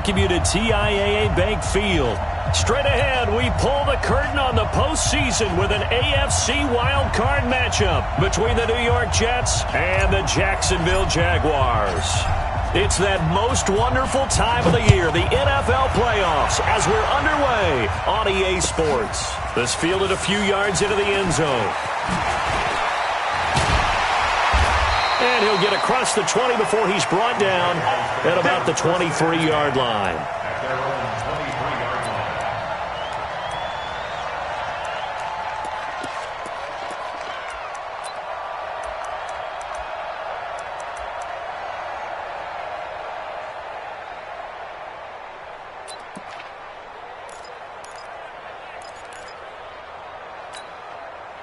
welcome you to TIAA Bank Field. Straight ahead, we pull the curtain on the postseason with an AFC wildcard matchup between the New York Jets and the Jacksonville Jaguars. It's that most wonderful time of the year, the NFL playoffs, as we're underway on EA Sports. This fielded a few yards into the end zone. And he'll get across the 20 before he's brought down at about the 23-yard line.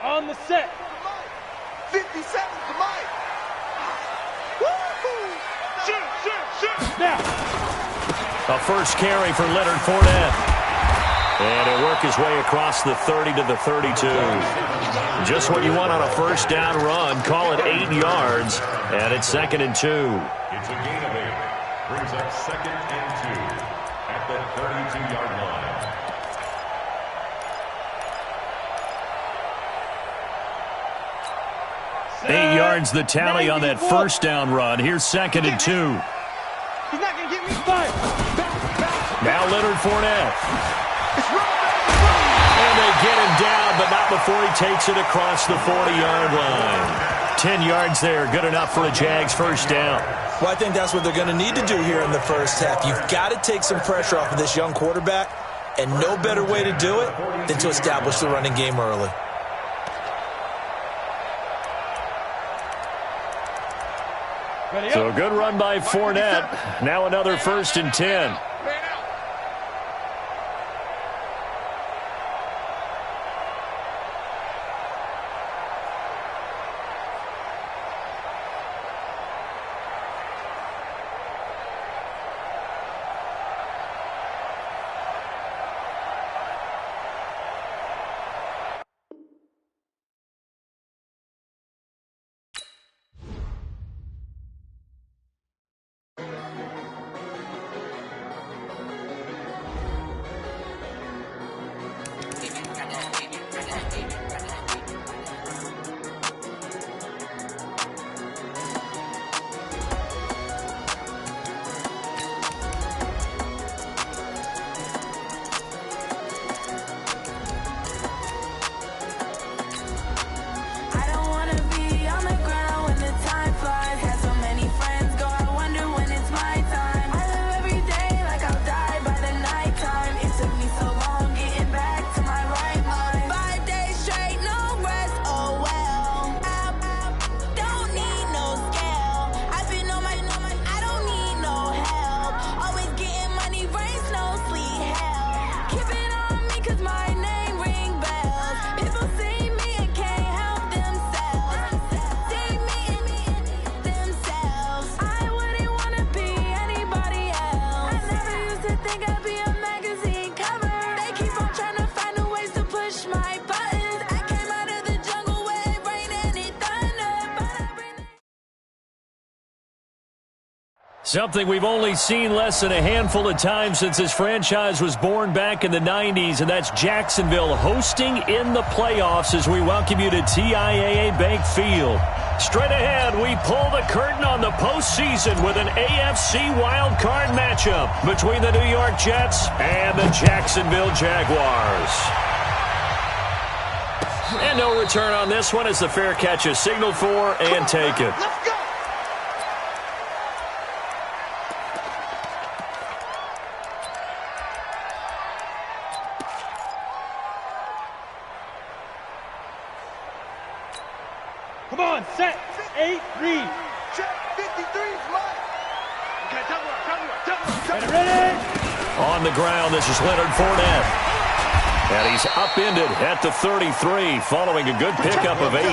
On the set. 50 seconds to Mike. Woo-hoo. Shoot. Now. A first carry for Leonard Fournette. And he'll work his way across the 30 to the 32. Just what you want on a first down run. Call it 8 yards. And it's 2nd and 2. It's a gain of 8. Brings up 2nd and 2 at the 32-yard line. Eight yards the tally on that first down run. Here's 2nd and 2. He's not going to get me fired. Now Leonard Fournette. And they get him down, but not before he takes it across the 40-yard line. 10 yards there, good enough for a Jags first down. Well, I think that's what they're going to need to do here in the first half. You've got to take some pressure off of this young quarterback, and no better way to do it than to establish the running game early. So a good run by Fournette. Now another 1st and 10. Something we've only seen less than a handful of times since this franchise was born back in the 90s, and that's Jacksonville hosting in the playoffs as we welcome you to TIAA Bank Field. Straight ahead, we pull the curtain on the postseason with an AFC wildcard matchup between the New York Jets and the Jacksonville Jaguars. And no return on this one as the fair catch is signaled for and taken. Let's go. Come on, set. 8, read. Check 53, Mike. Okay, double up. Get ready. On the ground, this is Leonard Fournette. And he's upended at the 33 following a good pickup of 8.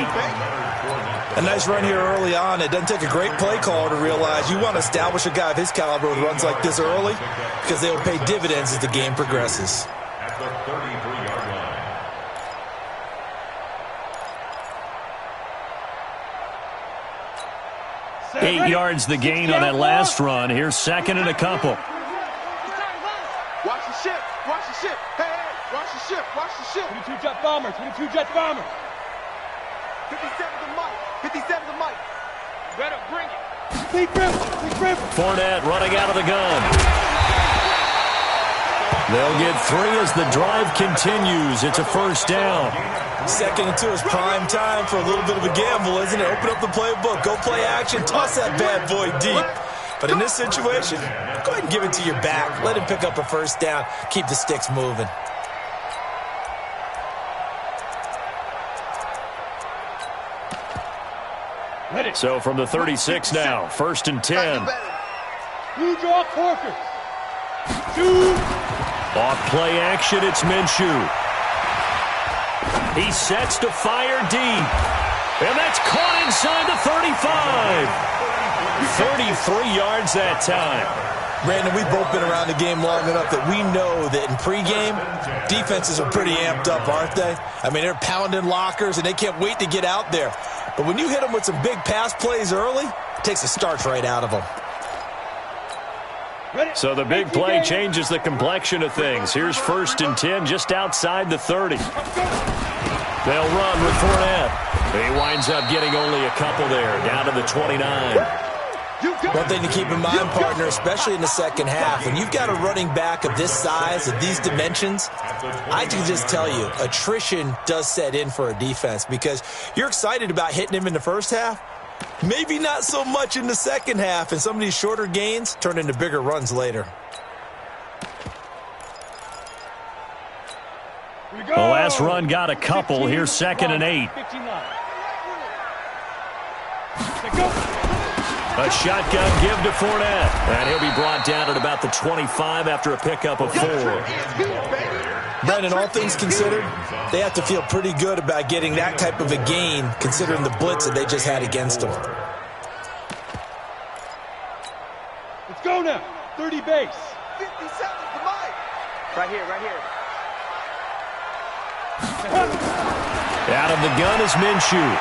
A nice run here early on. It doesn't take a great play caller to realize you want to establish a guy of his caliber with runs like this early because they will pay dividends as the game progresses. At the 33-yard line. 8 yards the gain on that last run. Here's 2nd and a couple. Watch the ship. Watch the ship. Hey, hey. Watch the ship. Watch the ship. 22 jet bomber. 22 jet bomber. 57 to Mike. 57 to Mike. Better bring it. Big rip. Big rip. Fournette running out of the gun. They'll get 3 as the drive continues. It's a first down. 2nd and 2 is prime time for a little bit of a gamble, isn't it? Open up the playbook, go play action, toss that bad boy deep. But in this situation, go ahead and give it to your back. Let him pick up a first down. Keep the sticks moving. So from the 36 now, 1st and 10. Blue draw Corker. Shoot. Off play action, it's Minshew. He sets to fire deep. And that's caught inside the 35. 33 yards that time. Brandon, we've both been around the game long enough that we know that in pregame, defenses are pretty amped up, aren't they? I mean, they're pounding lockers, and they can't wait to get out there. But when you hit them with some big pass plays early, it takes the starch right out of them. So the big play changes the complexion of things. Here's 1st and 10 just outside the 30. They'll run with Fournette. He winds up getting only a couple there, down to the 29. One thing to keep in mind, partner, especially in the second half, when you've got a running back of this size, of these dimensions, I can just tell you, attrition does set in for a defense because you're excited about hitting him in the first half. Maybe not so much in the second half, and some of these shorter gains turn into bigger runs later. The last run got a couple. Here's 2nd and 8. A shotgun give to Fournette. And he'll be brought down at about the 25 after a pickup of 4. Brandon, all things considered, they have to feel pretty good about getting that type of a gain considering the blitz that they just had against them. Let's go now. 30 base. 57 to Mike. Right here, right here. Out of the gun is Minshew.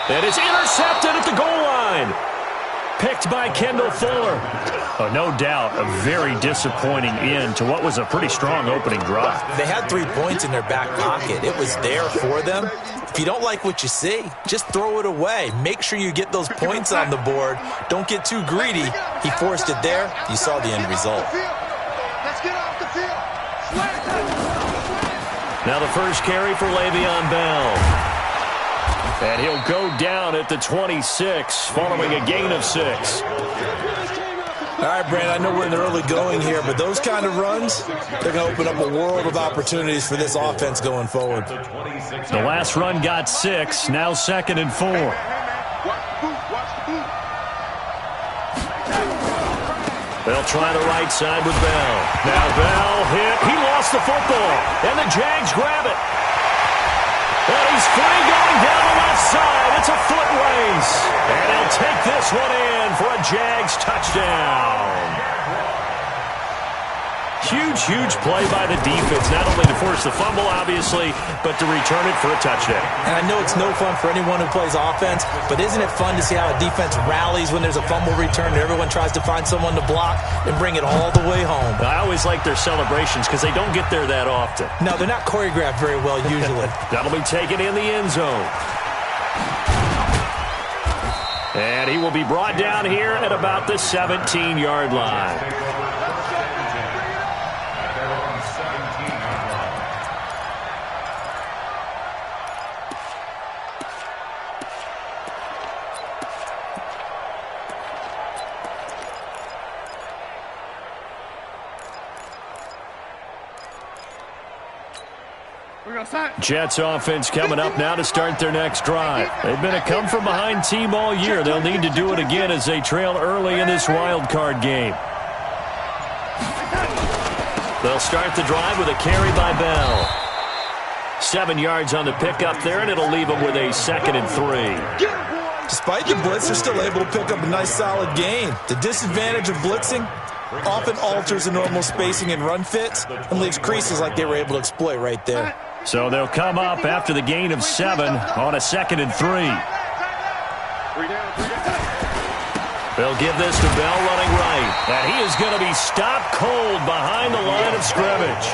And it's intercepted at the goal line. Picked by Kendall Fuller. Oh, no doubt a very disappointing end to what was a pretty strong opening drive. They had 3 points in their back pocket. It was there for them. If you don't like what you see, just throw it away. Make sure you get those points on the board. Don't get too greedy. He forced it there. You saw the end result. Let's get off the field. Now the first carry for Le'Veon Bell. And he'll go down at the 26 following a gain of 6. All right, Brandon, I know we're in the early going here, but those kind of runs, they're going to open up a world of opportunities for this offense going forward. The last run got 6, now 2nd and 4. They'll try the right side with Bell. Now Bell hit. He lost the football, and the Jags grab it. And he's free going down the left side. It's a foot race. And he'll take this one in for a Jags touchdown. Huge play by the defense, not only to force the fumble, obviously, but to return it for a touchdown. And I know it's no fun for anyone who plays offense, but isn't it fun to see how a defense rallies when there's a fumble return and everyone tries to find someone to block and bring it all the way home? I always like their celebrations because they don't get there that often. No, they're not choreographed very well usually. That'll be taken in the end zone. And he will be brought down here at about the 17-yard line. Jets offense coming up now to start their next drive. They've been a come-from-behind team all year. They'll need to do it again as they trail early in this wild card game. They'll start the drive with a carry by Bell. 7 yards on the pickup there, and it'll leave them with a 2nd and 3. Despite the blitz, they're still able to pick up a nice solid gain. The disadvantage of blitzing often alters the normal spacing and run fits and leaves creases like they were able to exploit right there. So they'll come up after the gain of 7 on a 2nd and 3. They'll give this to Bell running right. right. And he is going to be stopped cold behind the line of scrimmage.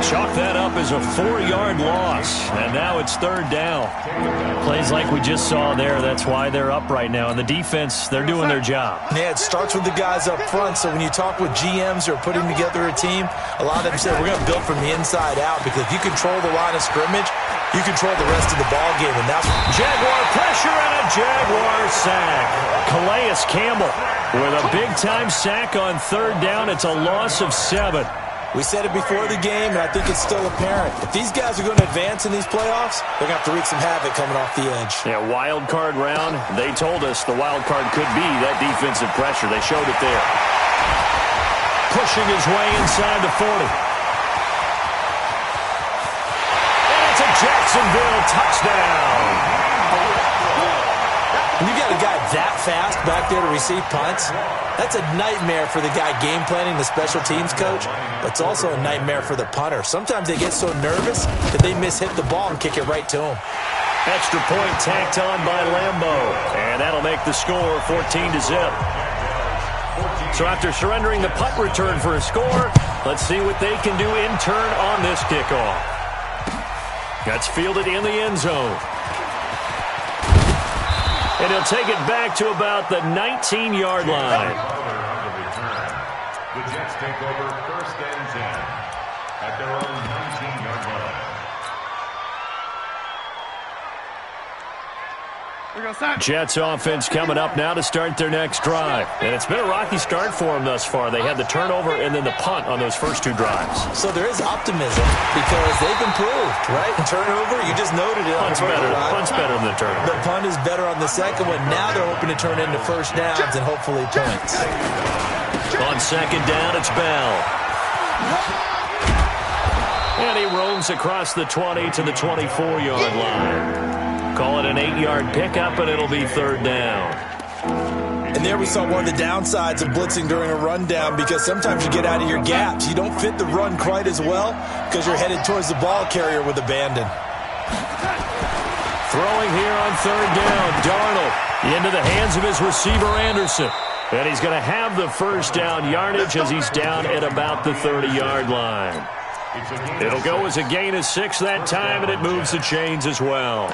Chalk that up as a 4-yard loss. And now it's third down. Plays like we just saw there. That's why they're up right now. And the defense, they're doing their job. Yeah, it starts with the guys up front. So when you talk with GMs who are putting together a team, a lot of them say we're going to build from the inside out, because if you control the line of scrimmage, you control the rest of the ball game. And that's Jaguar pressure and a Jaguar sack. Calais Campbell with a big-time sack on third down. It's a loss of 7. We said it before the game, and I think it's still apparent. If these guys are going to advance in these playoffs, they're going to have to wreak some havoc coming off the edge. Yeah, wild card round. They told us the wild card could be that defensive pressure. They showed it there. Pushing his way inside the 40. And it's a Jacksonville touchdown. When you got a guy that fast back there to receive punts, that's a nightmare for the guy game planning, the special teams coach, but it's also a nightmare for the punter. Sometimes they get so nervous that they miss-hit the ball and kick it right to them. Extra point tacked on by Lambo, and that'll make the score 14-0. So after surrendering the punt return for a score, let's see what they can do in turn on this kickoff. That's fielded in the end zone. And he'll take it back to about the 19-yard line. The Jets take over 1st and 10 at their own 19-yard line. Jets offense coming up now to start their next drive. And it's been a rocky start for them thus far. They had the turnover and then the punt on those first 2 drives. So there is optimism because they've improved, right? Turnover, you just noted it. Punt's better. Punt's better than the turnover. The punt is better on the second one. Now they're hoping to turn into first downs and hopefully points. On second down, it's Bell. And he roams across the 20 to the 24-yard line. Call it an 8-yard pickup, and it'll be third down. And there we saw one of the downsides of blitzing during a rundown, because sometimes you get out of your gaps. You don't fit the run quite as well because you're headed towards the ball carrier with abandon. Throwing here on third down, Darnold into the hands of his receiver, Anderson. And he's going to have the first down yardage as he's down at about the 30-yard line. It'll go as a gain of 6 that time, and it moves the chains as well.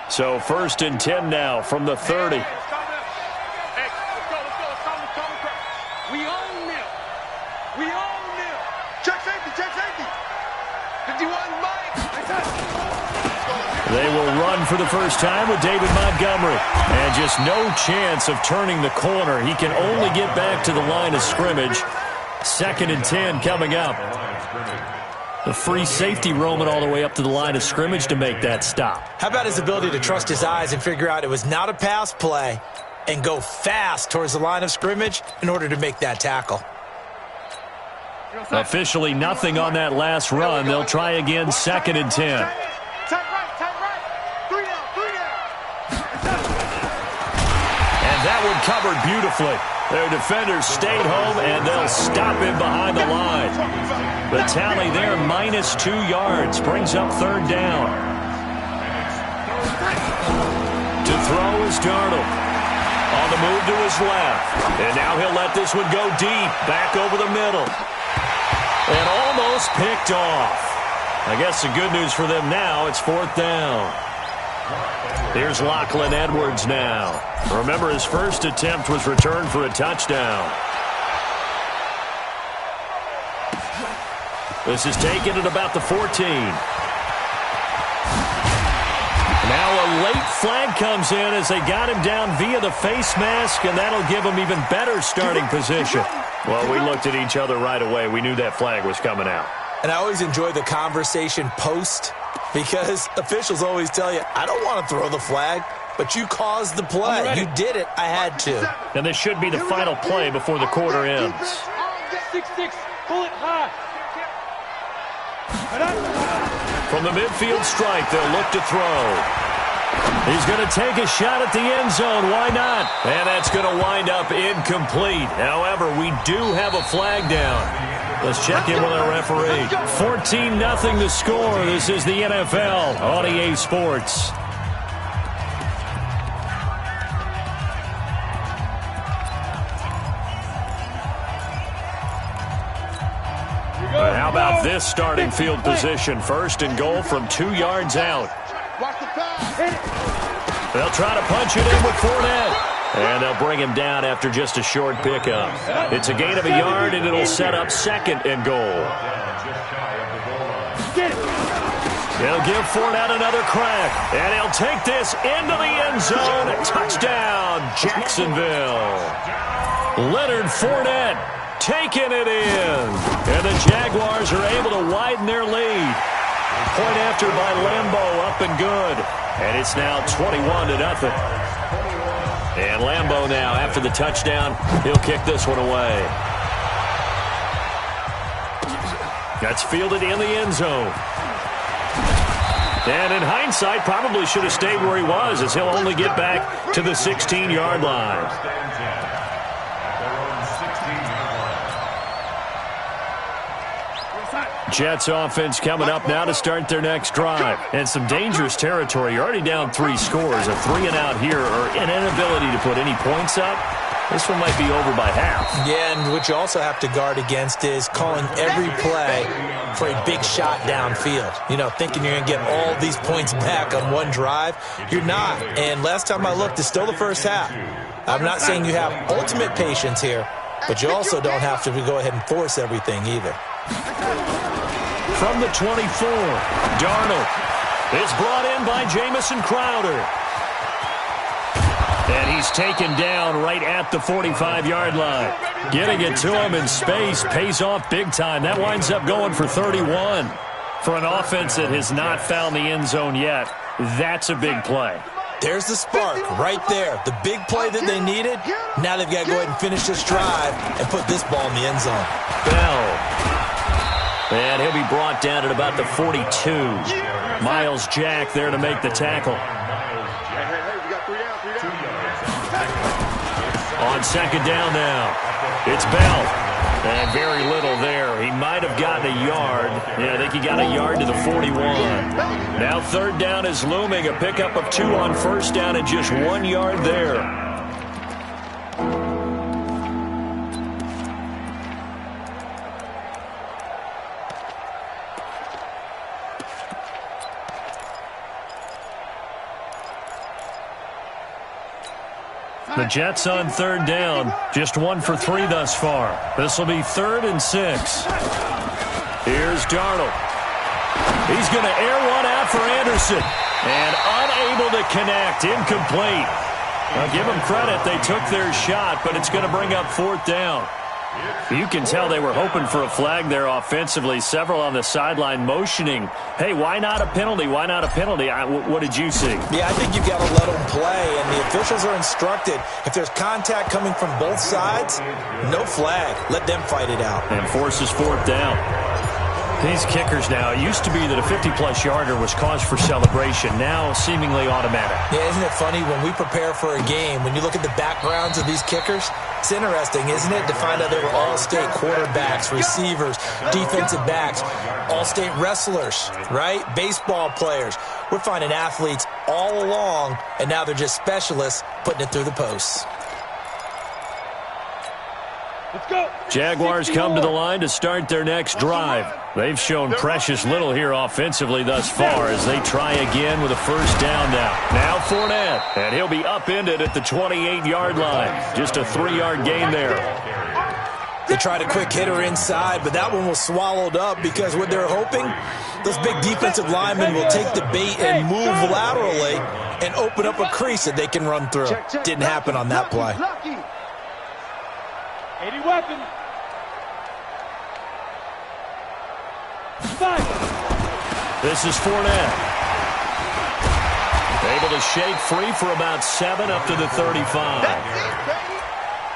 So 1st and 10 now from the 30. We own them. We own them. Check safety, check safety. 51 Mike. They will run for the first time with David Montgomery. And just no chance of turning the corner. He can only get back to the line of scrimmage. 2nd and 10 coming up. The free safety roaming all the way up to the line of scrimmage to make that stop. How about his ability to trust his eyes and figure out it was not a pass play and go fast towards the line of scrimmage in order to make that tackle? Officially nothing on that last run. They'll try again 2nd and 10. Tight right. 3 down. And that one covered beautifully. Their defenders stayed home, and they'll stop him behind the line. The tally there, -2 yards, brings up third down. To throw is Darnold. On the move to his left. And now he'll let this one go deep, back over the middle. And almost picked off. I guess the good news for them now, it's 4th down. Here's Lachlan Edwards now. Remember, his first attempt was returned for a touchdown. This is taken at about the 14. Now a late flag comes in as they got him down via the face mask, and that'll give him even better starting position. Well, we looked at each other right away. We knew that flag was coming out. And I always enjoy the conversation post, because officials always tell you, I don't want to throw the flag, but you caused the play. You did it. I had to. And this should be the final play before the quarter ends. 6-6. Pull it high. From the midfield stripe, they'll look to throw. He's going to take a shot at the end zone. Why not? And that's going to wind up incomplete. However, we do have a flag down. Let's check in with our referee. 14-0 the score. This is the NFL on EA Sports. about this starting field position? First and goal from 2 yards out. Watch the pass. They'll try to punch it in with Fournette. And they'll bring him down after just a short pickup. It's a gain of a yard, and it'll set up second and goal. They'll give Fournette another crack, and he'll take this into the end zone. Touchdown, Jacksonville. Leonard Fournette taking it in. And the Jaguars are able to widen their lead. Point after by Lambeau, up and good. And it's now 21-0. And Lambeau now, after the touchdown, he'll kick this one away. That's fielded in the end zone. And in hindsight, probably should have stayed where he was, as he'll only get back to the 16-yard line. Jets offense coming up now to start their next drive. And some dangerous territory. You're already down 3 scores. A 3-and-out here, or an inability to put any points up. This one might be over by half. Yeah, and what you also have to guard against is calling every play for a big shot downfield. You know, thinking you're going to get all these points back on one drive. You're not. And last time I looked, it's still the first half. I'm not saying you have ultimate patience here, but you also don't have to go ahead and force everything either. From the 24, Darnold is brought in by Jamison Crowder. And he's taken down right at the 45-yard line. Getting it to him in space pays off big time. That winds up going for 31. For an offense that has not found the end zone yet, that's a big play. There's the spark right there. The big play that they needed. Now they've got to go ahead and finish this drive and put this ball in the end zone. Bell. And he'll be brought down at about the 42. Miles Jack there to make the tackle. On second down now, it's Bell. And very little there. He might have gotten a yard. Yeah, I think he got a yard to the 41. Now third down is looming. A pickup of 2 on first down and just 1 yard there. The Jets on third down, just 1 for 3 thus far. This will be 3rd and 6. Here's Darnold. He's going to air one out for Anderson. And unable to connect, incomplete. Now give them credit, they took their shot, but it's going to bring up 4th down. You can tell they were hoping for a flag there offensively. Several on the sideline motioning, hey, why not a penalty? Why not a penalty? What did you see? Yeah, I think you've got to let them play, and the officials are instructed. If there's contact coming from both sides, no flag. Let them fight it out. And forces 4th down. These kickers now, it used to be that a 50-plus yarder was cause for celebration. Now seemingly automatic. Yeah, isn't it funny when we prepare for a game, when you look at the backgrounds of these kickers, it's interesting, isn't it, to find out they were all-state quarterbacks, receivers, defensive backs, all-state wrestlers, right? Baseball players. We're finding athletes all along, and now they're just specialists putting it through the posts. Let's go. Jaguars come to the line to start their next drive. They've shown precious little here offensively thus far as they try again with a first down now. Now Fournette, and he'll be upended at the 28-yard line. Just a 3-yard gain there. They tried a quick hitter inside, but that one was swallowed up because what they're hoping, those big defensive linemen will take the bait and move laterally and open up a crease that they can run through. Didn't happen on that play. 80 weapon. 5. This is Fournette. Able to shake free for about 7 up to the 35.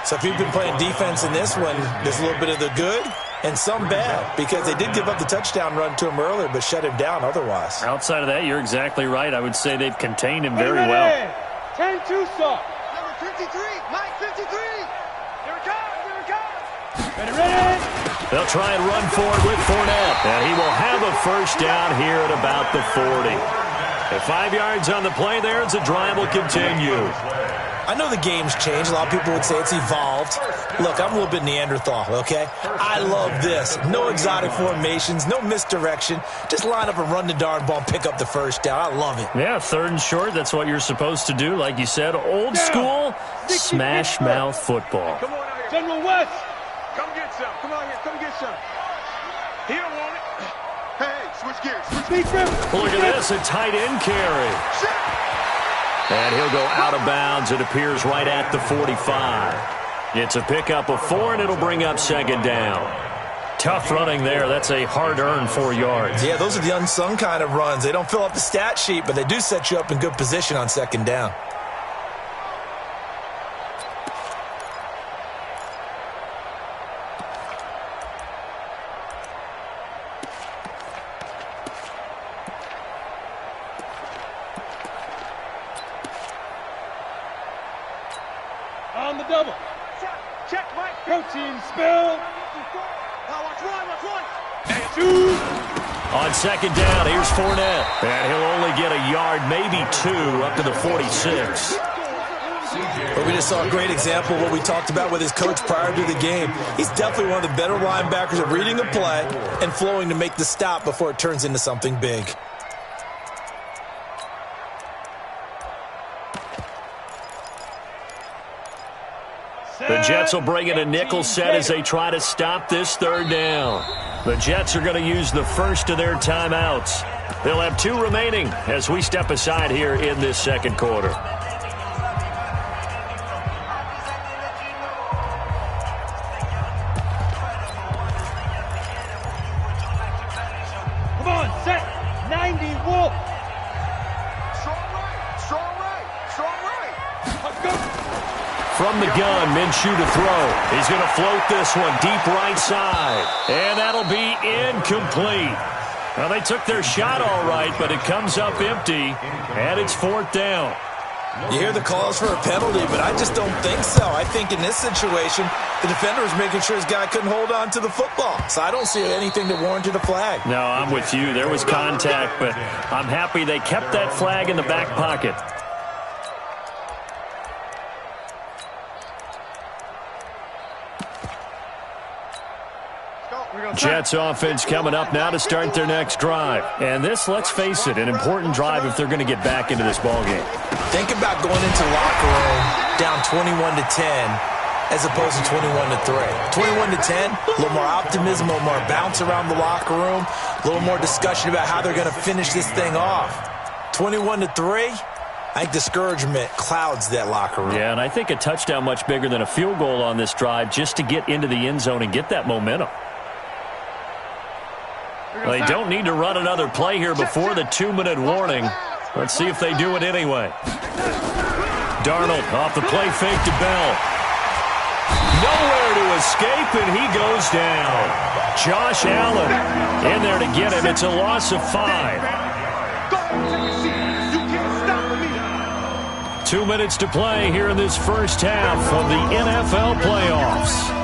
So if you've been playing defense in this one, there's a little bit of the good and some bad because they did give up the touchdown run to him earlier but shut him down otherwise. Outside of that, you're exactly right. I would say they've contained him very well. 10-2 stop. Number 53, Mike 53. Here it comes. Ready. They'll try and run forward with Fournette, and he will have a first down here at about the 40. At 5 yards on the play there, as the drive will continue. I know the game's changed. A lot of people would say it's evolved. Look, I'm a little bit Neanderthal, okay? I love this. No exotic formations, no misdirection. Just line up and run the darn ball and pick up the first down. I love it. Yeah, 3rd and short, that's what you're supposed to do. Like you said, old school, smash mouth football. Come on out here. General West. Come get some. Come on here. Come get some. He don't want it. Hey, switch gears. Switch gears. Look at this, a tight end carry. And he'll go out of bounds. It appears right at the 45. It's a pickup of 4, and it'll bring up 2nd down. Tough running there. That's a hard-earned 4 yards. Yeah, those are the unsung kind of runs. They don't fill up the stat sheet, but they do set you up in good position on 2nd down. On the double. Check, Mike. Protein spill. Watch one. Shoot. On 2nd down, here's Fournette. And he'll only get a yard, maybe 2, up to the 46. But we just saw a great example of what we talked about with his coach prior to the game. He's definitely one of the better linebackers at reading a play and flowing to make the stop before it turns into something big. The Jets will bring in a nickel set as they try to stop this 3rd down. The Jets are going to use the first of their timeouts. They'll have 2 remaining as we step aside here in this 2nd quarter. Come on, set. 90 Wolf. Strong right. Let's go. From the gun, Minshew to throw. He's going to float this one deep right side. And that'll be incomplete. Well, they took their shot all right, but it comes up empty, and it's 4th down. You hear the calls for a penalty, but I just don't think so. I think in this situation, the defender was making sure his guy couldn't hold on to the football. So I don't see anything that warranted a flag. No, I'm with you. There was contact, but I'm happy they kept that flag in the back pocket. Jets offense coming up now to start their next drive. And this, let's face it, an important drive if they're going to get back into this ballgame. Think about going into the locker room down 21-10 as opposed to 21-3. 21-10, a little more optimism, a little more bounce around the locker room, a little more discussion about how they're going to finish this thing off. 21-3, I think discouragement clouds that locker room. Yeah, and I think a touchdown much bigger than a field goal on this drive just to get into the end zone and get that momentum. They don't need to run another play here before the 2-minute warning. Let's see if they do it anyway. Darnold off the play fake to Bell. Nowhere to escape, and he goes down. Josh Allen in there to get him. It's a loss of 5. 2 minutes to play here in this first half of the NFL playoffs.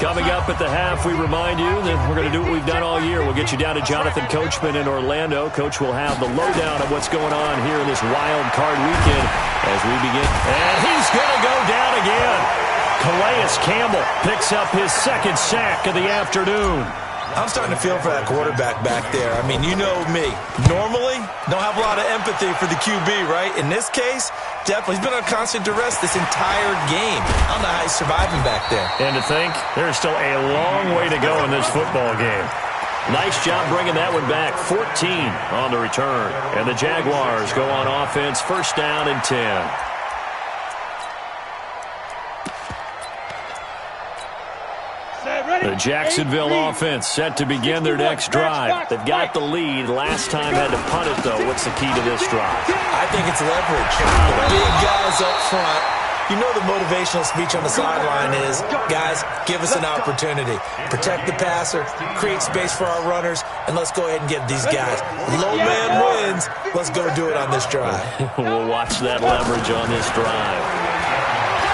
Coming up at the half, we remind you that we're going to do what we've done all year. We'll get you down to Jonathan Coachman in Orlando. Coach will have the lowdown of what's going on here in this wild card weekend as we begin. And he's going to go down again. Calais Campbell picks up his 2nd sack of the afternoon. I'm starting to feel for that quarterback back there. I mean, you know me. Normally, don't have a lot of empathy for the QB, right? In this case, definitely. He's been on constant duress this entire game. I don't know how he's surviving back there. And to think, there's still a long way to go in this football game. Nice job bringing that one back. 14 on the return. And the Jaguars go on offense, 1st down and 10. The Jacksonville offense set to begin their next drive. They've got the lead. Last time had to punt it, though. What's the key to this drive? I think it's leverage. The big guys up front. You know the motivational speech on the sideline is, guys, give us an opportunity. Protect the passer, create space for our runners, and let's go ahead and get these guys. Low man wins. Let's go do it on this drive. We'll watch that leverage on this drive.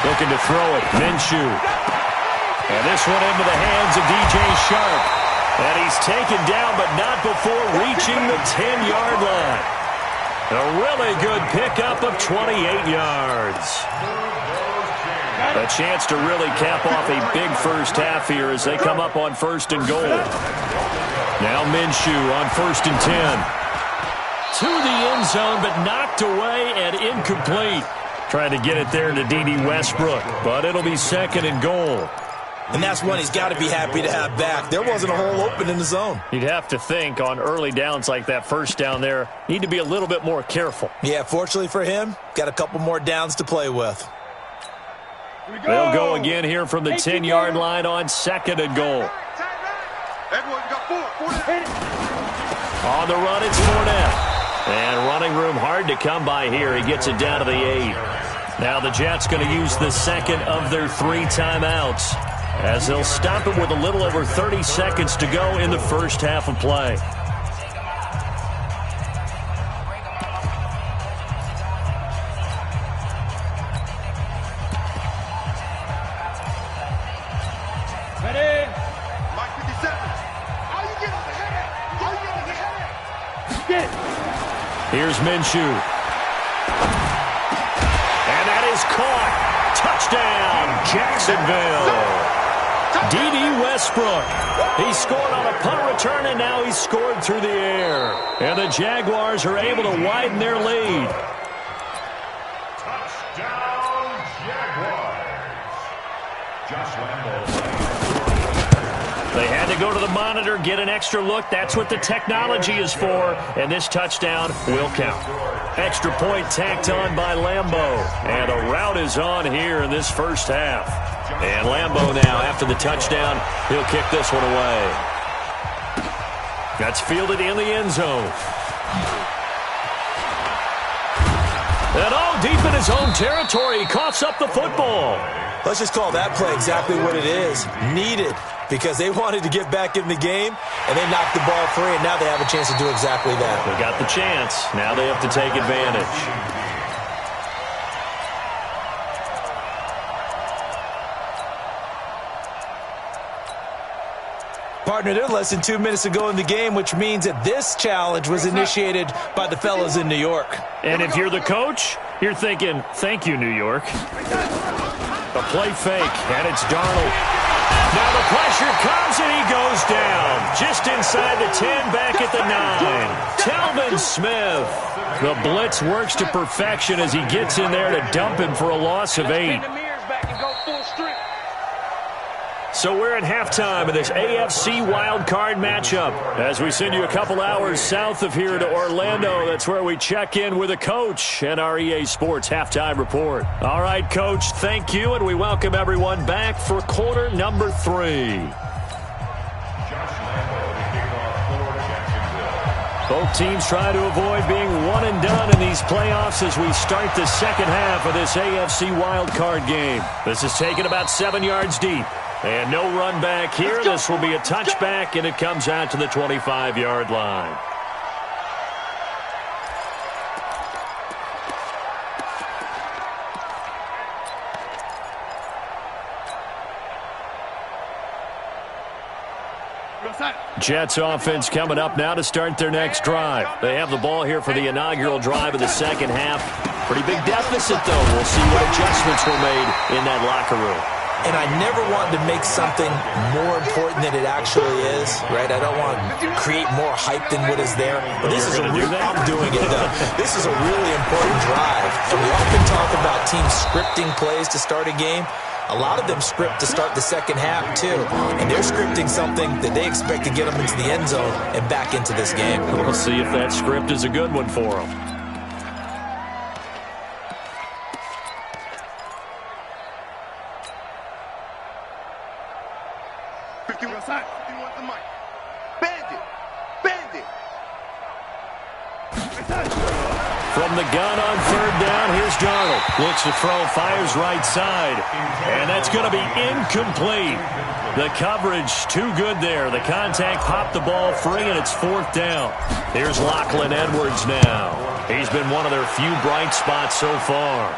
Looking to throw it. Minshew. And this one into the hands of DJ Sharp. And he's taken down, but not before reaching the 10-yard line. A really good pickup of 28 yards. A chance to really cap off a big first half here as they come up on 1st and goal. Now Minshew on 1st and 10. To the end zone, but knocked away and incomplete. Trying to get it there to D.D. Westbrook, but it'll be 2nd and goal. And that's one he's got to be happy to have back. There wasn't a hole open in the zone. You'd have to think on early downs like that first down there, need to be a little bit more careful. Yeah, fortunately for him, got a couple more downs to play with. They'll go again here from the 10-yard line on 2nd and goal. Everyone, you got 4. On the run, it's Fournette. And running room hard to come by here. He gets it down to the 8. Now the Jets going to use the second of their 3 timeouts, as they'll stop it with a little over 30 seconds to go in the first half of play. Ready? Mike 57. How you get on the head? How you get on the head? Get it. Here's Minshew. And that is caught. Touchdown, Jacksonville. D.D. Westbrook. He scored on a punt return, and now he's scored through the air. And the Jaguars are able to widen their lead. Touchdown, Jaguars. Josh Lambo. They had to go to the monitor, get an extra look. That's what the technology is for. And this touchdown will count. Extra point tacked on by Lambo. And a route is on here in this first half. And Lambo now, after the touchdown, he'll kick this one away. That's fielded in the end zone. And all deep in his own territory, he coughs up the football. Let's just call that play exactly what it is. Needed, because they wanted to get back in the game, and they knocked the ball free, and now they have a chance to do exactly that. They got the chance. Now they have to take advantage. Partner, they're less than 2 minutes to go in the game, which means that this challenge was initiated by the fellas in New York. And if you're the coach, you're thinking, thank you, New York. A play fake, and it's Darnold. Now the pressure comes, and he goes down. Just inside the 10, back at the 9. Telvin Smith. The blitz works to perfection as he gets in there to dump him for a loss of 8. So we're at halftime of this AFC wildcard matchup. As we send you a couple hours south of here to Orlando, that's where we check in with a coach and our EA Sports halftime report. All right, Coach, thank you, and we welcome everyone back for quarter number 3. Both teams try to avoid being one and done in these playoffs as we start the second half of this AFC wildcard game. This is taken about 7 yards deep. And no run back here. This will be a touchback, and it comes out to the 25-yard line. Jets offense coming up now to start their next drive. They have the ball here for the inaugural drive of the second half. Pretty big deficit, though. We'll see what adjustments were made in that locker room. And I never wanted to make something more important than it actually is, right? I don't want to create more hype than what is there. But this is a real, I'm doing it, though. This is a really important drive. And we often talk about teams scripting plays to start a game. A lot of them script to start the second half, too. And they're scripting something that they expect to get them into the end zone and back into this game. We'll see if that script is a good one for them. From the gun on third down, here's Darnold. Looks to throw, fires right side. And that's going to be incomplete. The coverage too good there. The contact popped the ball free, and it's fourth down. Here's Lachlan Edwards now. He's been one of their few bright spots so far.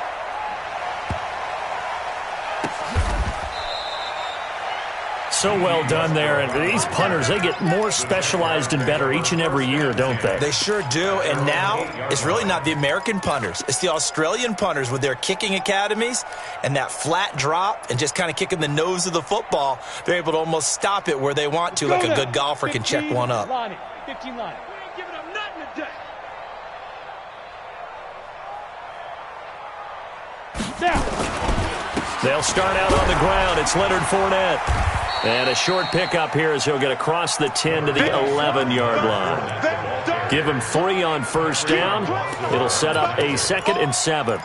so well done there. And these punters, they get more specialized and better each and every year, don't they? They sure do. And now it's really not the American punters. It's the Australian punters with their kicking academies and that flat drop and just kind of kicking the nose of the football. They're able to almost stop it where they want to, like a good golfer can check one up. 15 line. We ain't giving up nothing today. They'll start out on the ground. It's Leonard Fournette. And a short pickup here as he'll get across the 10 to the 11-yard line. Give him 3 on first down. It'll set up a 2nd and 7.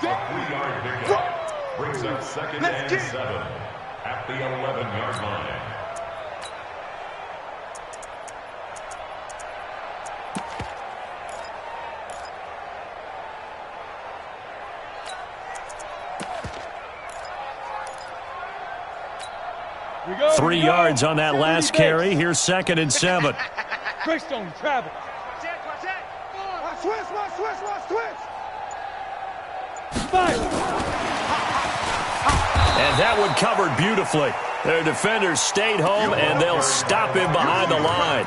Brings up 2nd and 7 at the 11-yard line. We go, 3 yards on that last carry. Here's 2nd and 7. Chris don't travel. Switch. Five. And that one covered beautifully. Their defenders stayed home, and they'll stop him behind the line.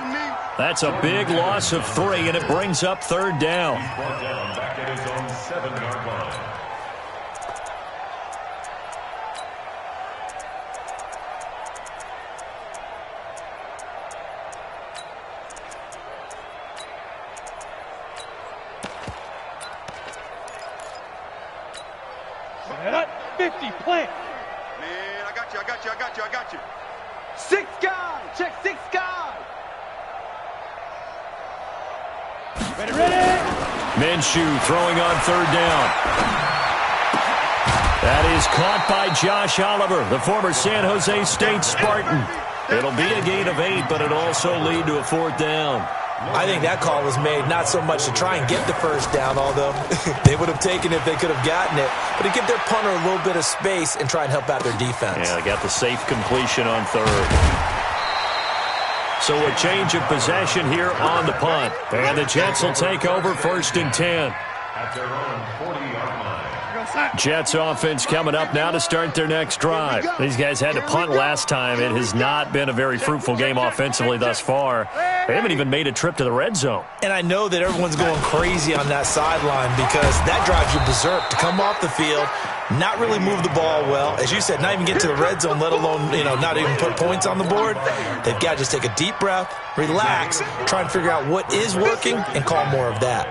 That's a big loss of 3, and it brings up 3rd down. Brought down back at his own 7-yard line. Set up. 50. Plant. Man, I got you. 6 guys. Check 6 guys. Ready. Minshew throwing on 3rd down. That is caught by Josh Oliver, the former San Jose State Spartan. It'll be a gain of 8, but it'll also lead to a 4th down. I think that call was made not so much to try and get the first down, although they would have taken it if they could have gotten it, but to give their punter a little bit of space and try and help out their defense. Yeah, they got the safe completion on 3rd. So a change of possession here on the punt. And the Jets will take over 1st and 10. At their own 40-yard line. Jets offense coming up now to start their next drive. These guys had to punt last time. It has not been a very fruitful game offensively thus far. They haven't even made a trip to the red zone. And I know that everyone's going crazy on that sideline because that drives you berserk to come off the field, not really move the ball well. As you said, not even get to the red zone, let alone, not even put points on the board. They've got to just take a deep breath, relax, try and figure out what is working, and call more of that.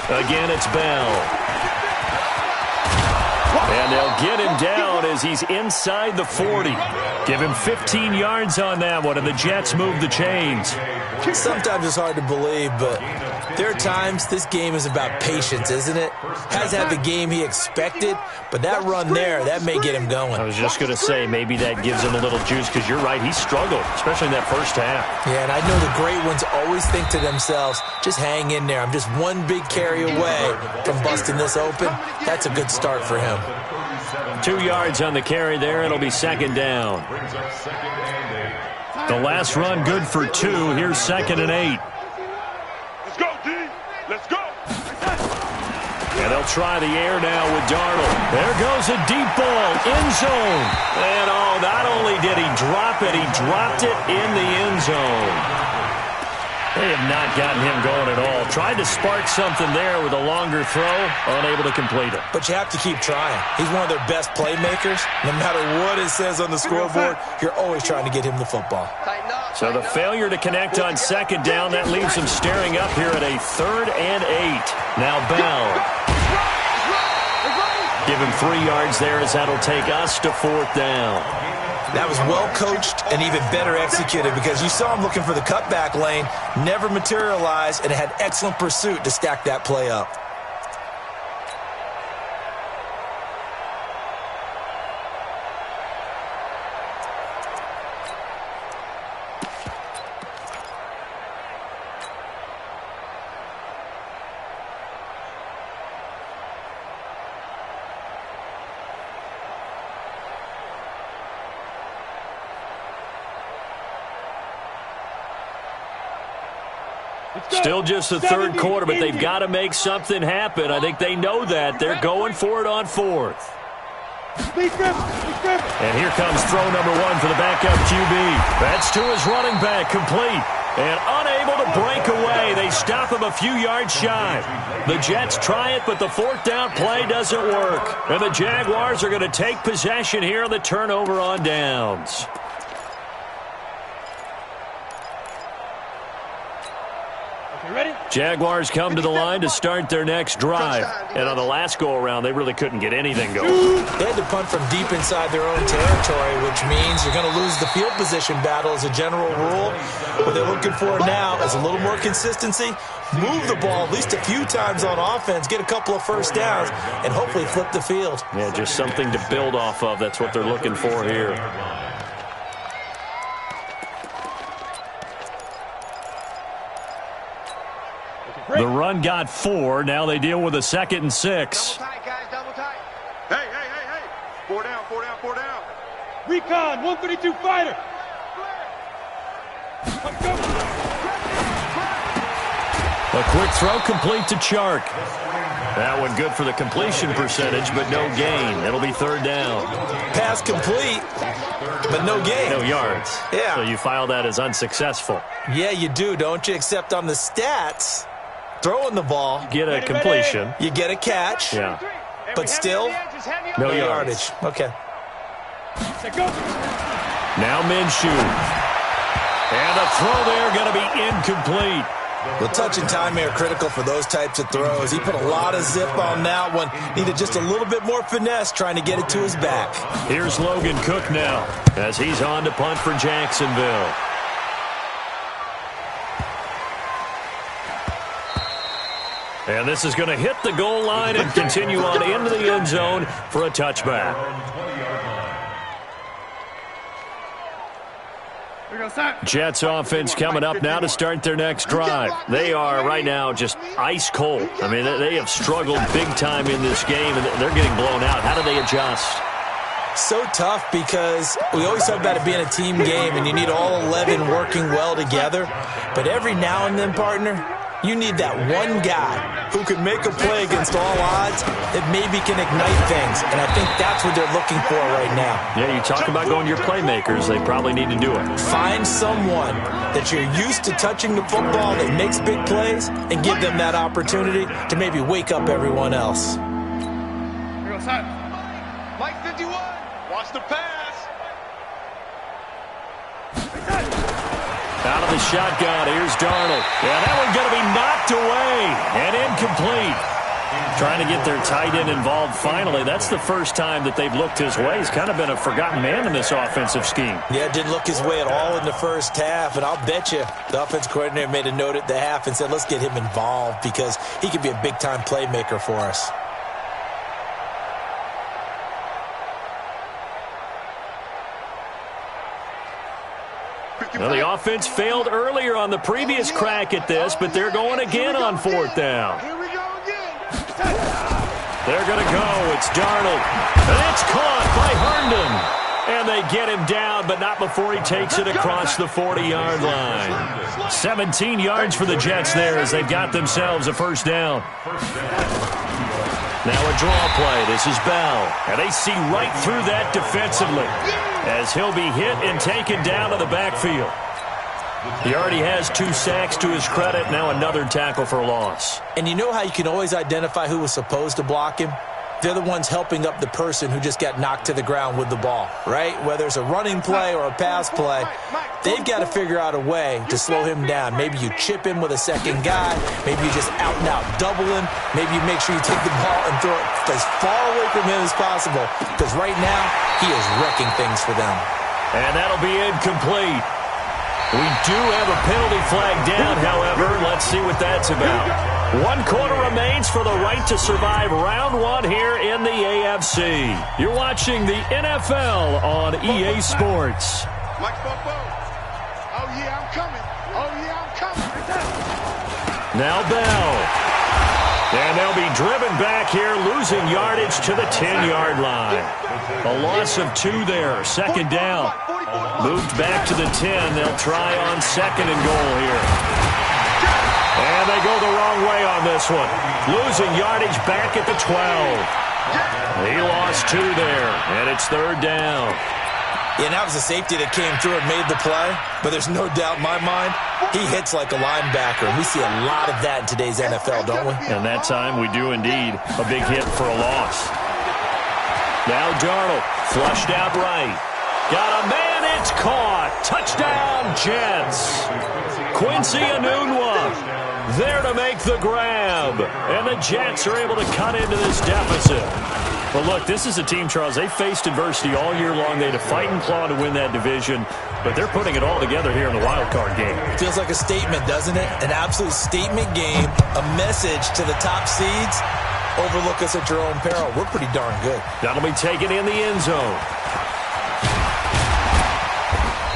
Again, it's Bell. And they'll get him down as he's inside the 40. Give him 15 yards on that one, and the Jets move the chains. Sometimes it's hard to believe, but there are times this game is about patience, isn't it? Has had the game he expected, but that run there, that may get him going. I was just going to say, maybe that gives him a little juice, because you're right, he struggled, especially in that first half. Yeah, and I know the great ones always think to themselves, just hang in there. I'm just one big carry away from busting this open. That's a good start for him. 2 yards on the carry there. It'll be 2nd down. The last run good for 2. Here's 2nd and 8. Let's go, D. Let's go. And they'll try the air now with Darnold. There goes a deep ball, end zone. And not only did he drop it, he dropped it in the end zone. They have not gotten him going at all. Tried to spark something there with a longer throw, unable to complete it. But you have to keep trying. He's one of their best playmakers. No matter what it says on the scoreboard, you're always trying to get him the football. So the failure to connect on 2nd down, that leaves him staring up here at a 3rd and 8. Now Bell. Give him 3 yards there as that'll take us to 4th down. That was well coached and even better executed because you saw him looking for the cutback lane, never materialized, and had excellent pursuit to stack that play up. Still just the 3rd quarter, but they've got to make something happen. I think they know that. They're going for it on 4th. Speed grip. And here comes throw number 1 for the backup QB. That's to his running back, complete. And unable to break away. They stop him a few yards shy. The Jets try it, but the fourth down play doesn't work. And the Jaguars are going to take possession here on the turnover on downs. Ready? Jaguars come to the line to start their next drive. And on the last go-around, they really couldn't get anything going. They had to punt from deep inside their own territory, which means you're going to lose the field position battle as a general rule. What they're looking for now is a little more consistency, move the ball at least a few times on offense, get a couple of first downs, and hopefully flip the field. Yeah, just something to build off of. That's what they're looking for here. The run got 4. Now they deal with a 2nd and 6. Double tight, guys, double tight. Hey. 4 down. Recon, 132 fighter. A quick throw complete to Chark. That one good for the completion percentage, but no gain. It'll be 3rd down. Pass complete, but no gain. No yards. Yeah. So you file that as unsuccessful. Yeah, you do, don't you? Except on the stats, throwing the ball, Get a completion. you get a catch, Yeah. but still No no yardage. yardage. Okay. Now Minshew. And the throw there going to be incomplete. The touch and time are critical for those types of throws. He put a lot of zip on that one. Needed just a little bit more finesse trying to get it to his back. Here's Logan Cook now as he's on to punt for Jacksonville. And this is going to hit the goal line and continue on into the end zone for a touchback. Jets offense coming up now to start their next drive. They are right now just ice cold. I mean, they have struggled big time in this game, and they're getting blown out. How do they adjust? So tough because we always talk about it being a team game and you need all 11 working well together. But every now and then, partner, you need that one guy who can make a play against all odds that maybe can ignite things. And I think that's what they're looking for right now. Yeah, you talk about going to your playmakers. They probably need to do it. Find someone that you're used to touching the football that makes big plays and give them that opportunity to maybe wake up everyone else. Mike 51. Watch the pass. Out of the shotgun, here's Darnold. Yeah, that one's going to be knocked away and incomplete. Trying to get their tight end involved finally. That's the first time that they've looked his way. He's kind of been a forgotten man in this offensive scheme. Yeah, didn't look his way at all in the first half, and I'll bet you the offense coordinator made a note at the half and said, let's get him involved because he could be a big-time playmaker for us. Well, the offense failed earlier on the previous crack at this, but they're going again on 4th down. Here we go again. They're going to go. It's Darnold. And it's caught by Herndon. And they get him down, but not before he takes it across the 40-yard line. 17 yards for the Jets there as they've got themselves a first down. Now a draw play. This is Bell. And they see right through that defensively as he'll be hit and taken down to the backfield. He already has 2 sacks to his credit. Now another tackle for loss. And you know how you can always identify who was supposed to block him? They're the ones helping up the person who just got knocked to the ground with the ball, right? Whether it's a running play or a pass play, they've got to figure out a way to slow him down. Maybe you chip him with a second guy. Maybe you just out-and-out double him. Maybe you make sure you take the ball and throw it as far away from him as possible because right now he is wrecking things for them. And that'll be incomplete. We do have a penalty flag down, however. Let's see what that's about. 1 quarter remains for the right to survive round 1 here in the AFC. You're watching the NFL on EA Sports. Mike Bobo. Oh, yeah, I'm coming. Oh, yeah, I'm coming. Now Bell. And they'll be driven back here, losing yardage to the 10-yard line. A loss of 2 there, 2nd down. Moved back to the 10. They'll try on 2nd and goal here. And they go the wrong way on this one. Losing yardage back at the 12. He lost 2 there, and it's 3rd down. Yeah, and that was a safety that came through and made the play, but there's no doubt in my mind, he hits like a linebacker, and we see a lot of that in today's NFL, don't we? And that time we do indeed. A big hit for a loss. Now Darnold, flushed out right. Got a man, it's caught. Touchdown, Jets. Quincy Enunwa there to make the grab. And the Jets are able to cut into this deficit. But look, this is a team, Charles, they faced adversity all year long. They had to fight and claw to win that division, but they're putting it all together here in the wild card game. Feels like a statement, doesn't it? An absolute statement game, a message to the top seeds. Overlook us at your own peril. We're pretty darn good. That'll be taken in the end zone.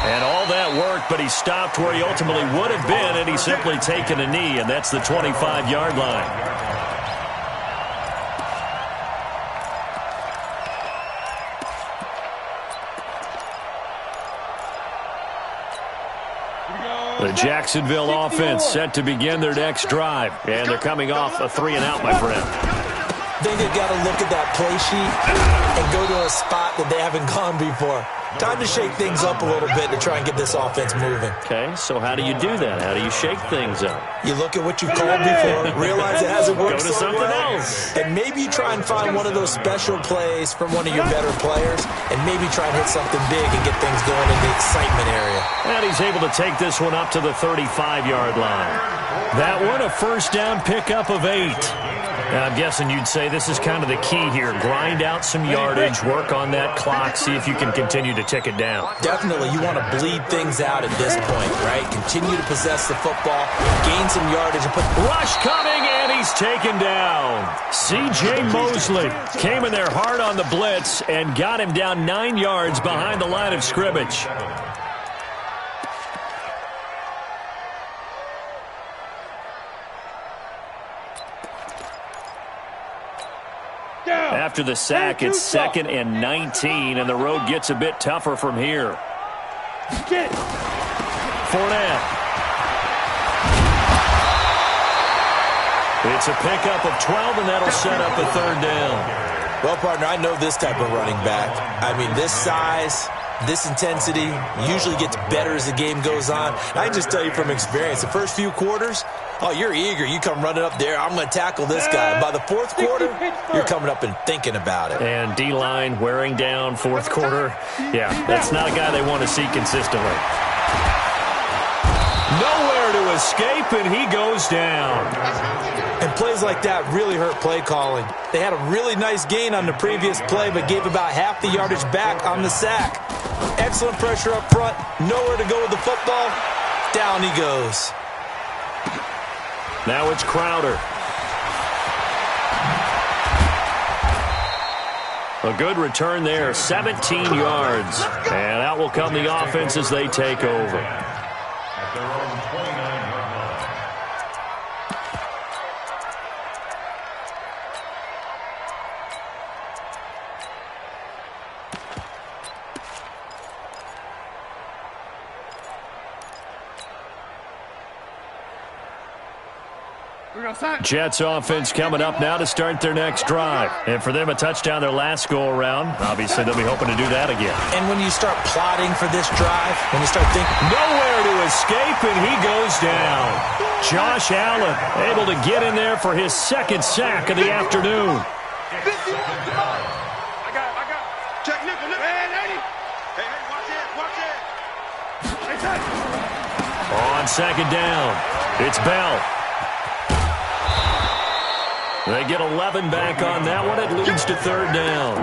And all that worked, but he stopped where he ultimately would have been, and he's simply taken a knee, and that's the 25-yard line. The Jacksonville offense set to begin their next drive, and they're coming off a 3-and-out, my friend. I think they've got to look at that play sheet and go to a spot that they haven't gone before. Time to shake things up a little bit to try and get this offense moving. Okay, so how do you do that? How do you shake things up? You look at what you've called before, realize it hasn't worked Go to something else. And maybe you try and find one of those special plays from one of your better players, and maybe try and hit something big and get things going in the excitement area. And he's able to take this one up to the 35-yard line. That one, a first down pickup of 8. Now, I'm guessing you'd say this is kind of the key here. Grind out some yardage, work on that clock, see if you can continue to tick it down. Definitely. You want to bleed things out at this point, right? Continue to possess the football, gain some yardage, and put... Rush coming, and he's taken down. C.J. Mosley came in there hard on the blitz and got him down 9 yards behind the line of scrimmage. After the sack, it's 2nd and 19, and the road gets a bit tougher from here. Fournette. It's a pickup of 12, and that'll set up a 3rd down. Well, partner, I know this type of running back. I mean, this size, this intensity usually gets better as the game goes on. I can just tell you from experience, the first few quarters, oh, you're eager. You come running up there. I'm going to tackle this guy. By the 4th quarter, you're coming up and thinking about it. And D-line wearing down 4th quarter. Yeah, that's not a guy they want to see consistently. Nowhere to escape, and he goes down. And plays like that really hurt play calling. They had a really nice gain on the previous play, but gave about half the yardage back on the sack. Excellent pressure up front. Nowhere to go with the football. Down he goes. Now it's Crowder. A good return there, 17 yards. And out will come the offense as they take over. At their own 29-yard line. Jets offense coming up now to start their next drive. And for them, a touchdown their last go-around. Obviously, they'll be hoping to do that again. And when you start plotting for this drive, when you start thinking... Nowhere to escape, and he goes down. Josh Allen able to get in there for his 2nd sack of the afternoon. I got it. Check nickel. Hey, watch it. On 2nd down, it's Bell. They get 11 back on that one. It leads to 3rd down.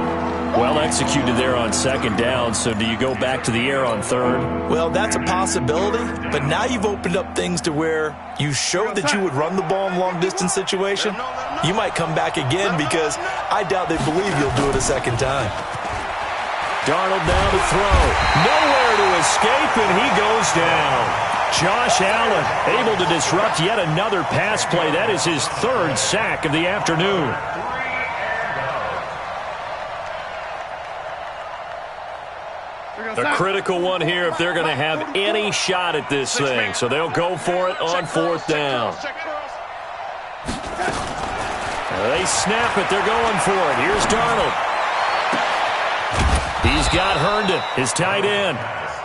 Well executed there on 2nd down, so do you go back to the air on 3rd? Well, that's a possibility, but now you've opened up things to where you showed that you would run the ball in long-distance situation. You might come back again because I doubt they believe you'll do it a 2nd time. Darnold now to throw. Nowhere to escape, and he goes down. Josh Allen able to disrupt yet another pass play. That is his 3rd sack of the afternoon. A critical one here if they're going to have any shot at this thing. So they'll go for it on 4th down. They snap it. They're going for it. Here's Darnold. He's got Herndon, his tight end.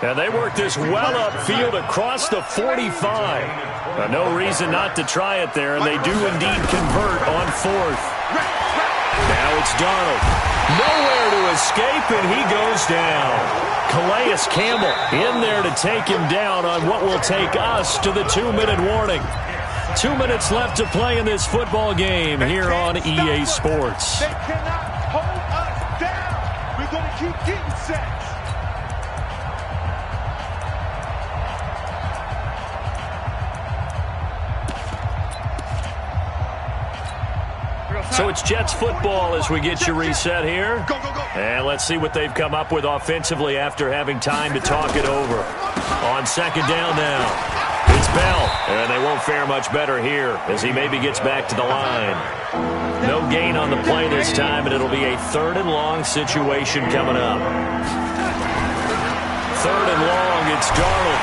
And they work this well upfield across the 45. No reason not to try it there, and they do indeed convert on fourth. Now it's Darnold. Nowhere to escape, and he goes down. Calais Campbell in there to take him down on what will take us to the 2-minute warning. 2 minutes left to play in this football game here on EA Sports. They cannot hold us down. We're going to keep getting sacks. So it's Jets football as we get you reset here. Go, go, go. And let's see what they've come up with offensively after having time to talk it over. On second down now, it's Bell. And they won't fare much better here as he maybe gets back to the line. No gain on the play this time, and it'll be a 3rd and long situation coming up. 3rd and long, it's Darnold.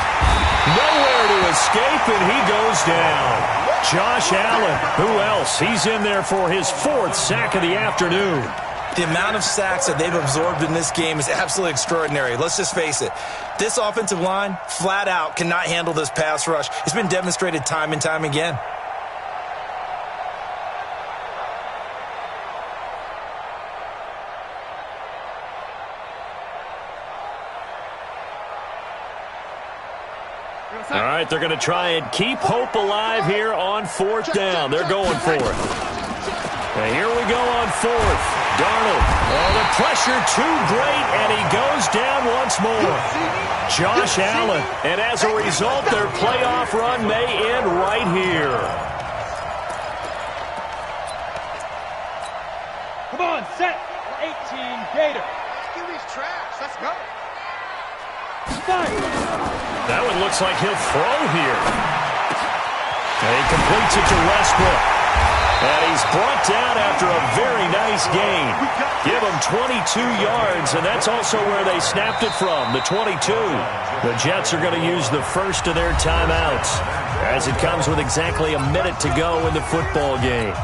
Nowhere to escape, and he goes down. Josh Allen, who else? He's in there for his 4th sack of the afternoon. The amount of sacks that they've absorbed in this game is absolutely extraordinary. Let's just face it. This offensive line, flat out, cannot handle this pass rush. It's been demonstrated time and time again. All right, they're going to try and keep hope alive here on 4th down. They're going for it. And here we go on 4th. Darnold. Oh, the pressure too great, and he goes down once more. Josh Allen. And as a result, their playoff run may end right here. Come on, set. 18 Gator. Huey's trash. Let's go. That one looks like he'll throw here. And he completes it to Westbrook. And he's brought down after a very nice gain. Give him 22 yards, and that's also where they snapped it from, the 22. The Jets are going to use the first of their timeouts as it comes with exactly a minute to go in the football game.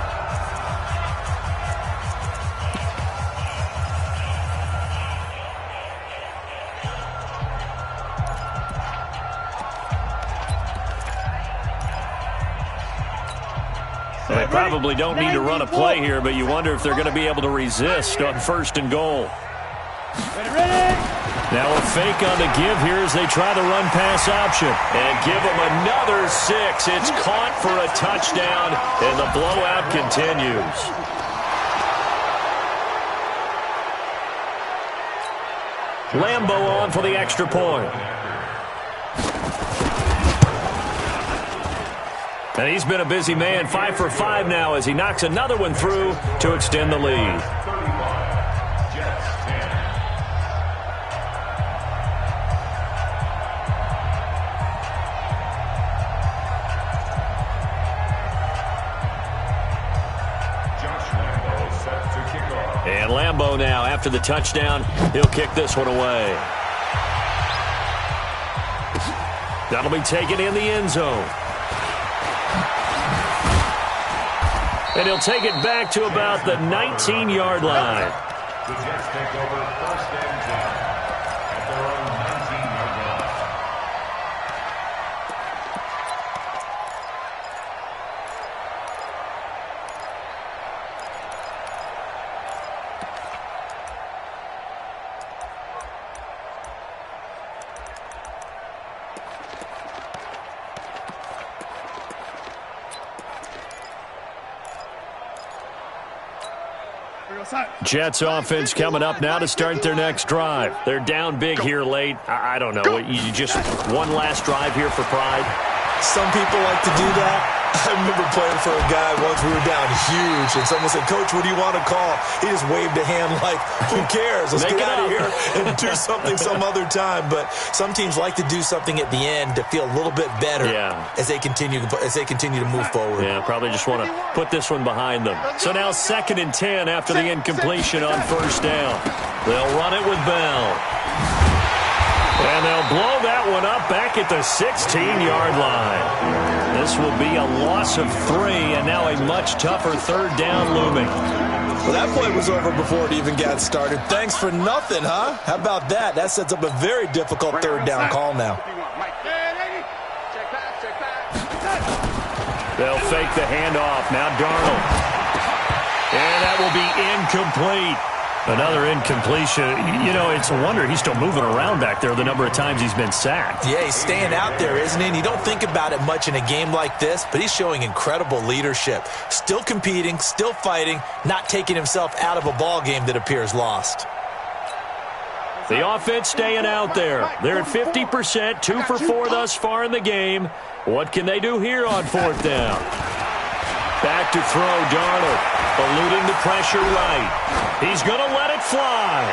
They probably don't need to run a play here, but you wonder if they're going to be able to resist on 1st and goal. Ready. Now a fake on the give here as they try the run pass option. And give them another 6. It's caught for a touchdown, and the blowout continues. Lambeau on for the extra point. And he's been a busy man, 5 for 5 now as he knocks another one through to extend the lead. And Lambeau now, after the touchdown, he'll kick this one away. That'll be taken in the end zone. And he'll take it back to about the 19-yard line. The Jets take over 1st and 10 at their own 19-yard line. Jets offense coming up now to start their next drive. They're down big here late. I don't know. You just one last drive here for pride? Some people like to do that. I remember playing for a guy once. We were down huge, and someone said, "Coach, what do you want to call?" He just waved a hand like, who cares? Let's get out of here and do something some other time. But some teams like to do something at the end to feel a little bit better as they continue to move forward. Yeah, probably just want to put this one behind them. So now 2nd and 10 after the incompletion on 1st down. They'll run it with Bell. And they'll blow that one up back back at the 16-yard line. This will be a loss of 3, and now a much tougher third down looming. Well, that play was over before it even got started. Thanks for nothing, huh? How about that? That sets up a very difficult third down call now. They'll fake the handoff. Now Darnold. And that will be incomplete. Another incompletion. You know, it's a wonder he's still moving around back there the number of times he's been sacked. Yeah, he's staying out there, isn't he? And you don't think about it much in a game like this, but he's showing incredible leadership. Still competing, still fighting, not taking himself out of a ball game that appears lost. The offense staying out there. They're at 50%, 2 for 4 thus far in the game. What can they do here on 4th down? Back to throw, Darnold. Eluding the pressure right. He's going to let it fly.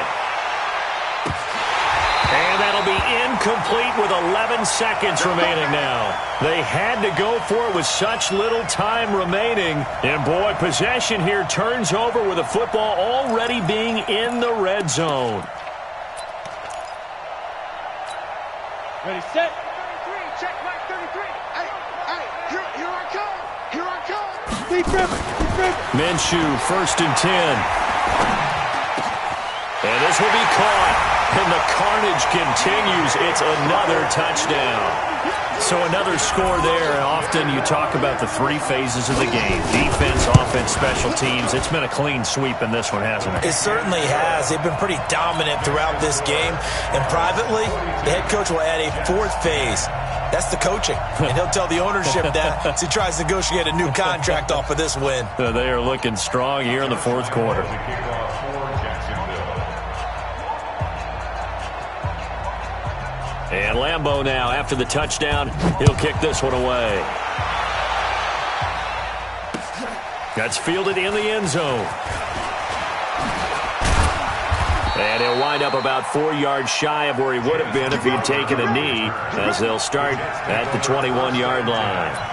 And that'll be incomplete with 11 seconds remaining now. They had to go for it with such little time remaining. And, boy, possession here turns over with the football already being in the red zone. Ready, set. 33, check mark 33. Hey, here I come. Here I come. Deep river. Minshew, 1st and 10. And this will be caught. And the carnage continues. It's another touchdown. So another score there. And often you talk about the 3 phases of the game. Defense, offense, special teams. It's been a clean sweep in this one, hasn't it? It certainly has. They've been pretty dominant throughout this game. And privately, the head coach will add a 4th phase. That's the coaching. And he'll tell the ownership that as he tries to negotiate a new contract off of this win. They are looking strong here in the 4th quarter. And Lambeau now, after the touchdown, he'll kick this one away. That's fielded in the end zone. And he'll wind up about 4 yards shy of where he would have been if he'd taken a knee, as they'll start at the 21-yard line.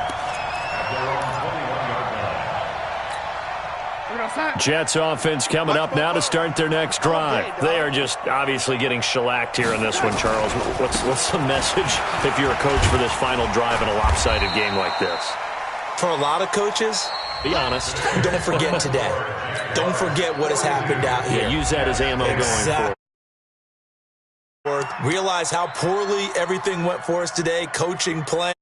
Jets offense coming up now to start their next drive. They are just obviously getting shellacked here in this one, Charles. What's the message if you're a coach for this final drive in a lopsided game like this? For a lot of coaches, be honest. Don't forget today. Don't forget what has happened out here. Yeah, use that as ammo going forward. Realize how poorly everything went for us today, coaching, playing.